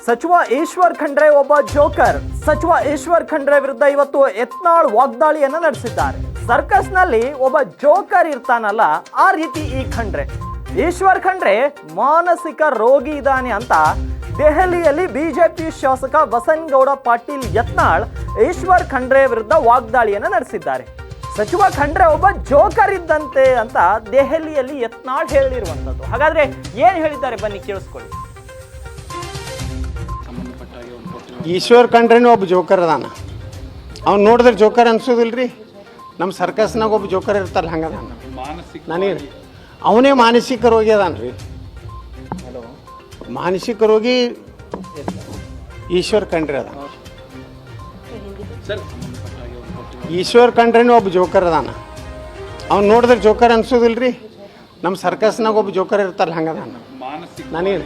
ಸಚಿವ ಈಶ್ವರ್ ಖಂಡ್ರೆ ಒಬ್ಬ ಜೋಕರ್. ಸಚಿವ ಈಶ್ವರ್ ಖಂಡ್ರೆ ವಿರುದ್ಧ ಇವತ್ತು ಯತ್ನಾಳ್ ವಾಗ್ದಾಳಿಯನ್ನ ನಡೆಸಿದ್ದಾರೆ. ಸರ್ಕಸ್ನಲ್ಲಿ ಒಬ್ಬ ಜೋಕರ್ ಇರ್ತಾನಲ್ಲ, ಆ ರೀತಿ ಈ ಖಂಡ್ರೆ. ಈಶ್ವರ್ ಖಂಡ್ರೆ ಮಾನಸಿಕ ರೋಗಿ ಇದ್ದಾನೆ ಅಂತ ದೆಹಲಿಯಲ್ಲಿ ಬಿಜೆಪಿ ಶಾಸಕ ಬಸನಗೌಡ ಪಾಟೀಲ್ ಯತ್ನಾಳ್ ಈಶ್ವರ್ ಖಂಡ್ರೆ ವಿರುದ್ಧ ವಾಗ್ದಾಳಿಯನ್ನ ನಡೆಸಿದ್ದಾರೆ. ಸಚಿವ ಖಂಡ್ರೆ ಒಬ್ಬ ಜೋಕರ್ ಇದ್ದಂತೆ ಅಂತ ದೆಹಲಿಯಲ್ಲಿ ಯತ್ನಾಳ್ ಹೇಳಿರುವಂಥದ್ದು. ಹಾಗಾದ್ರೆ ಏನ್ ಹೇಳಿದ್ದಾರೆ ಬನ್ನಿ ಕೇಳಿಸ್ಕೊಳ್ಳಿ. ಈಶ್ವರ್ ಖಂಡ್ರೆನೂ ಒಬ್ಬ ಜೋಕರ್ ಅದಾನ. ಅವ್ನು ನೋಡಿದ್ರೆ ಜೋಕರ್ ಅನ್ಸೋದಿಲ್ರಿ. ನಮ್ಮ ಸರ್ಕಸ್ನಾಗ ಒಬ್ಬ ಜೋಕರ್ ಇರ್ತಾರಲ್ಲ ಹಂಗದ. ನನಗೆ ಅವನೇ ಮಾನಸಿಕ ರೋಗಿ ಅದಾನ ರೀ. ಮಾನಸಿಕ ರೋಗಿ ಈಶ್ವರ್ ಖಂಡ್ರೆ ಅದ. ಈಶ್ವರ್ ಖಂಡ್ರೆನೂ ಒಬ್ಬ ಜೋಕರ್ ಅದಾನ. ಅವ್ನು ನೋಡಿದ್ರೆ ಜೋಕರ್ ಅನ್ಸೋದಿಲ್ರಿ. ನಮ್ಮ ಸರ್ಕಸ್ನಾಗ ಒಬ್ಬ ಜೋಕರ್ ಇರ್ತಾರಲ್ಲ ಹಂಗದ. ನನಗೆ